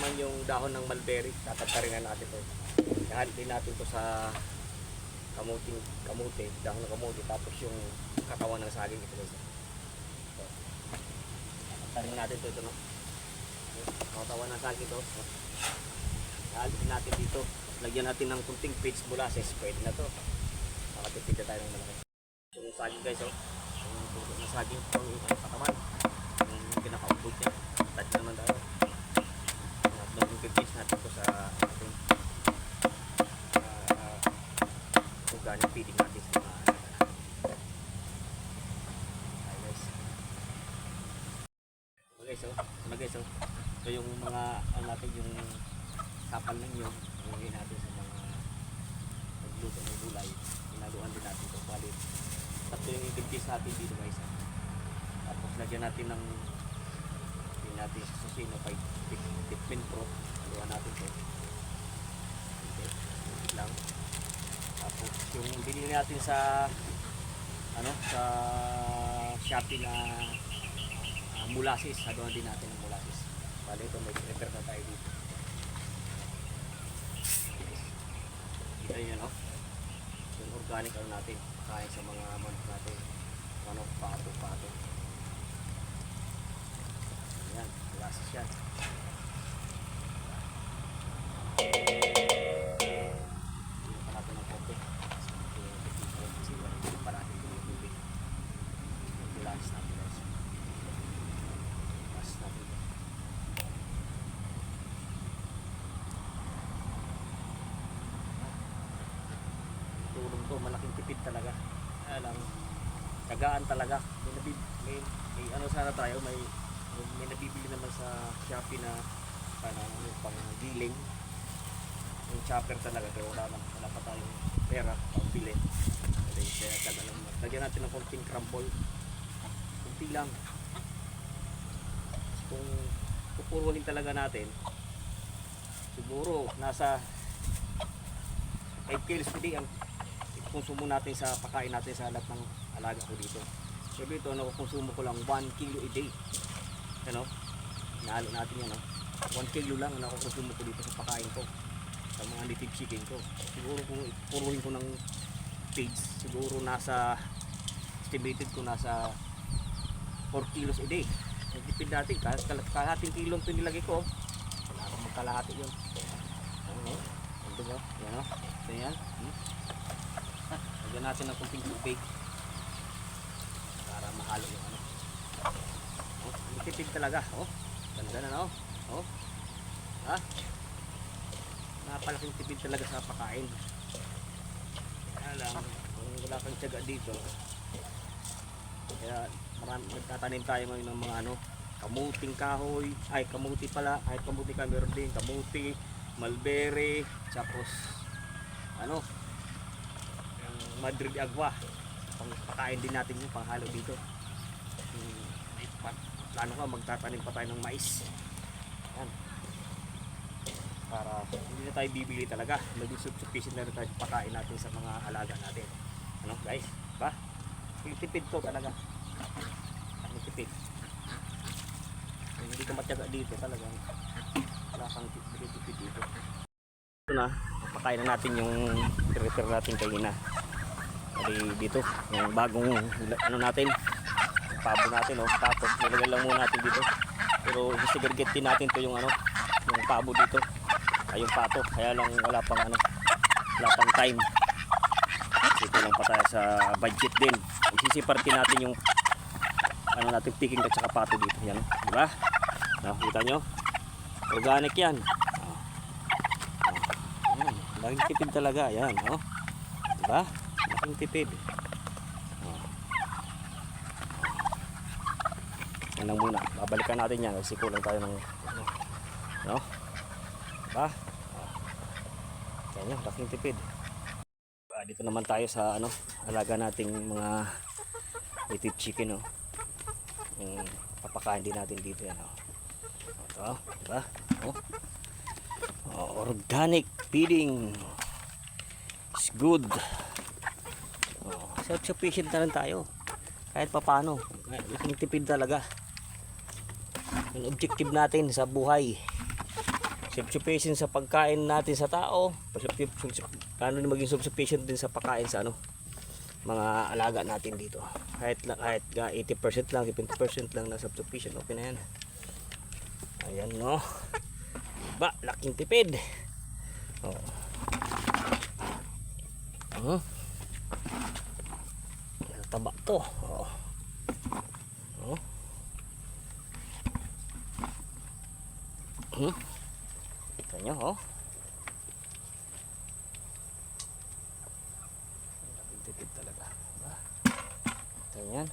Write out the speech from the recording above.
naman yung dahon ng mulberry. Tatataringan natin to. Ihalin natin to sa kamuti, dahon ng kamuti, tapos yung katawan ng saging ito guys. So, tatataringan natin to, ito no. Katawan ng saging to. Ihalin natin dito. Lagyan natin ng kunting peach molasses, pwede na to. Makatipid na tayo ng malaki. Yung saging guys, oh. Yung saging pang katawan. Yung pinaka-ubod niya. Tadi naman daw. Mag-peach natin to sa ating organic feeding natin sa mga guys. Guys, oh. So yung mga natin yung kapal ng yun, ilagay natin sa mga magluto ng gulay. Inaluan din natin ito. Balit tatlo yung i-peach natin dito guys. Tapos lagyan natin ng natin sa susino kay Fitmin Pro. Haluan natin ito. Okay, lang. Tapos yung binili natin sa sa Shopee na molasses, haluan din natin ng molasses. Bali ito may prepare na tayo dito. Kita nyo no? Yung organic natin kain sa mga manok natin, manok, pato. Yan, molasses yan. Hindi pa natin ng konti. Kasi hindi pa natin yung tubig. Molasses natin guys. Molasses natin. Tulong to, malaking tipid talaga. Alam, tagaan talaga. May ano sana tayo, may nabibili naman sa Shopee na yung pang giling, yung chopper talaga, pero wala pa tayong pera pang bili. Kaya lagyan natin ng konting crumble, kunti lang. Kung pupuruhin talaga natin, siguro nasa 5 kilos a day ang konsumo natin sa pagkain natin sa lahat ng alaga ko dito. So dito nakukonsumo ko lang 1 kilo a day. Ano? Nahalo natin yan, no? 1 kilo lang ang nakukonsumo ko dito sa pagkain ko, sa mga native chicken ko. Siguro kung puruhin ko ng page, siguro nasa estimated ko nasa 4 kilos a day. Nagtipid natin, kalahating kilo ito nilagay ko. Wala akong magkalahati yun. Ano? Ito ba? Yan, no? Ito yan. Lagyan natin ng kunting tubig para mahalo yung ano. Tipid talaga, oh. Ganda na, no? Oh. Ha? Napalaking tipid talaga sa pagkain. Kaya lang, kung wala kang tiyaga dito, kaya nagtatanim tayo ngayon ng mga kamuting kahoy, kamuti pala, kamuti ka meron din, kamuti, mulberry, tapos yung Madrid agua. Pagkain din natin yung panghalo dito. Plano ka, magtatanim pa tayo ng mais. Yan. Para hindi na tayo bibili talaga. Maging sufficient na rin tayo pakain natin sa mga alaga natin. Ano guys? Ba? Tipid to talaga. Tipid. Kung hindi ka matyaga dito talaga, wala kang tipid dito. Ito na, pakain na natin yung prepare natin kanina. Dito, yung bagong natin, pabo natin, oh. Tapos nilagay lang muna natin dito, pero isigarget din natin to yung yung pabo dito, yung pato, kaya lang wala pang time. Dito lang pa tayo sa budget din. Isisiparte natin yung natin picking at saka pato dito, yan, diba? Nakita nyo, organic yan. Laking tipid talaga yan, oh. Diba? Laking tipid. Yan lang muna, babalikan natin yan kasi kulang tayo ng diba? Yan, laking tipid. Dito naman tayo sa alaga nating mga native chicken, yung papakain din natin dito yan, ito, diba? Organic feeding is good. Self-sufficient na rin tayo kahit papano. Laking tipid talaga. Yung objective natin sa buhay, Self-sufficient sa pagkain natin sa tao. Paano din maging self-sufficient din sa pagkain sa mga alaga natin dito. Kahit 80% lang, 70% lang na self-sufficient, okay na yan. Ayan no. Ba, laking tipid. Oh. Taba to. Oh. Oh. Kita nyo, oh. Laking tipid talaga. Ito yan.